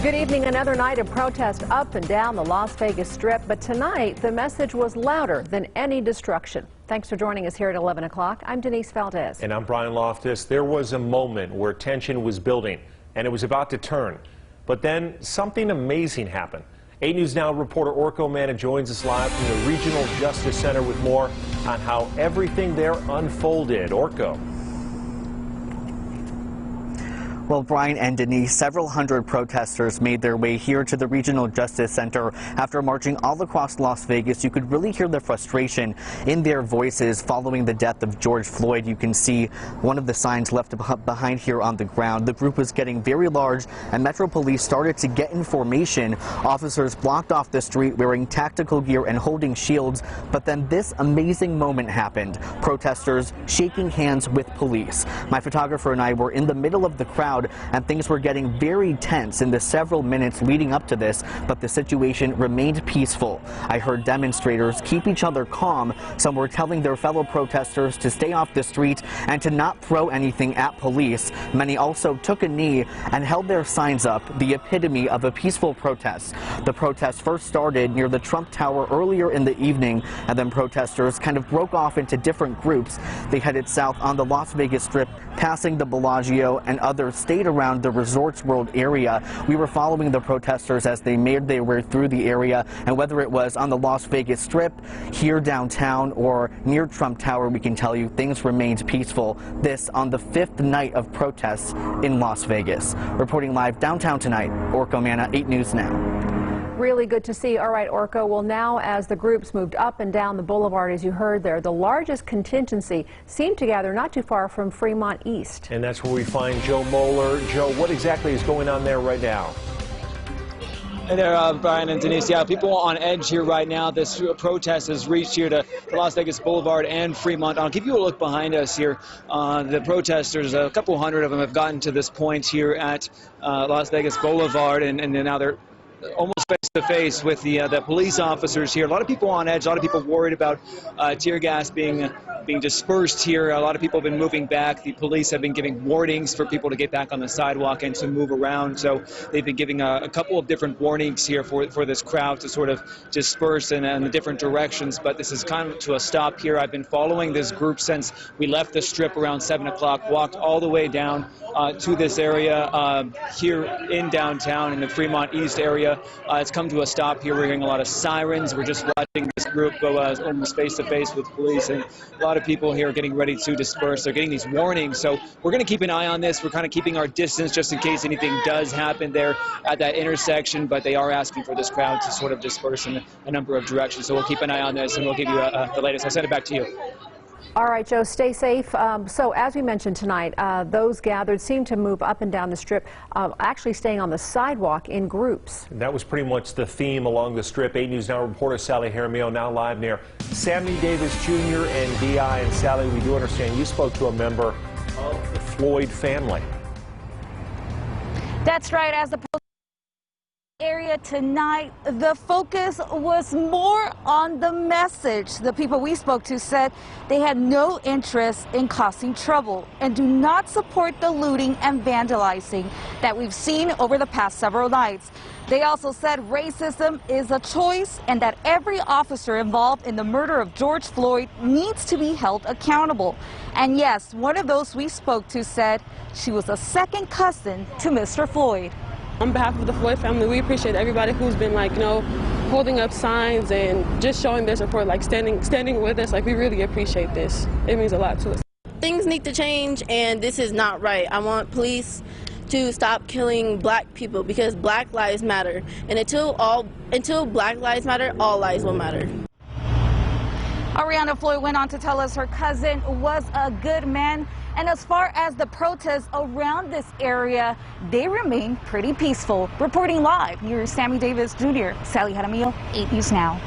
Good evening. Another night of protest up and down the Las Vegas Strip, but tonight the message was louder than any destruction. Thanks for joining us here at 11 o'clock. I'm Denise Valdez. And I'm Brian Loftus. There was a moment where tension was building and it was about to turn. But then something amazing happened. 8 News Now reporter Orko Manna joins us live from the Regional Justice Center with more on how everything there unfolded. Orko. Well, Brian and Denise, several hundred protesters made their way here to the Regional Justice Center after marching all across Las Vegas. You could really hear the frustration in their voices following the death of George Floyd. You can see one of the signs left behind here on the ground. The group was getting very large, and Metro Police started to get in formation. Officers blocked off the street wearing tactical gear and holding shields, but then this amazing moment happened. Protesters shaking hands with police. My photographer and I were in the middle of the crowd, and things were getting very tense in the several minutes leading up to this, but the situation remained peaceful. I heard demonstrators keep each other calm. Some were telling their fellow protesters to stay off the street and to not throw anything at police. Many also took a knee and held their signs up, the epitome of a peaceful protest. The protest first started near the Trump Tower earlier in the evening, and then protesters kind of broke off into different groups. They headed south on the Las Vegas Strip, passing the Bellagio, and others stayed around the Resorts World area. We were following the protesters as they made their way through the area, and whether it was on the Las Vegas Strip, here downtown, or near Trump Tower, we can tell you things remained peaceful. This on the 5th night of protests in Las Vegas. Reporting live downtown tonight, Orko Manna, 8 News Now. Really good to see. All right, Orko. Well, now as the groups moved up and down the boulevard, as you heard there, the largest contingency seemed to gather not too far from Fremont East. And that's where we find Joe Moeller. Joe, what exactly is going on there right now? Hey there, Brian and Denise. Yeah, people on edge here right now. This protest has reached here to Las Vegas Boulevard and Fremont. I'll give you a look behind us here. The protesters, a couple hundred of them, have gotten to this point here at Las Vegas Boulevard, and now they're almost face to face with the police officers here. A lot of people on edge, a lot of people worried about tear gas being dispersed here. A lot of people have been moving back. The police have been giving warnings for people to get back on the sidewalk and to move around. So they've been giving a couple of different warnings here for this crowd to sort of disperse in the different directions. But this is kind of to a stop here. I've been following this group since we left the Strip around 7 o'clock, walked all the way down to this area here in downtown in the Fremont East area. It's come to a stop here. We're hearing a lot of sirens. We're just watching this group go almost face to face with police, and a lot of people here are getting ready to disperse. They're getting these warnings, so we're going to keep an eye on this. We're kind of keeping our distance just in case anything does happen there at that intersection, but they are asking for this crowd to sort of disperse in a number of directions, so we'll keep an eye on this and we'll give you the latest. I'll send it back to you. All right, Joe, stay safe. So as we mentioned tonight, those gathered seemed to move up and down the Strip, actually staying on the sidewalk in groups. That was pretty much the theme along the Strip. 8 News Now reporter Sally Jaramillo now live near Sammy Davis Jr. and D.I. And Sally, we do understand you spoke to a member of the Floyd family. That's right. As the area tonight, the focus was more on the message. The people we spoke to said they had no interest in causing trouble and do not support the looting and vandalizing that we've seen over the past several nights. They also said racism is a choice and that every officer involved in the murder of George Floyd needs to be held accountable. And yes, one of those we spoke to said she was a second cousin to Mr. Floyd. On behalf of the Floyd family, we appreciate everybody who's been, like, holding up signs and just showing their support, like standing with us. Like, we really appreciate this. It means a lot to us. Things need to change, and this is not right. I want police to stop killing black people because Black lives matter. And until Black lives matter, all lives will matter. Ariana Floyd went on to tell us her cousin was a good man. And as far as the protests around this area, they remain pretty peaceful. Reporting live near Sammy Davis Jr., Sally Jaramillo, 8 News Now.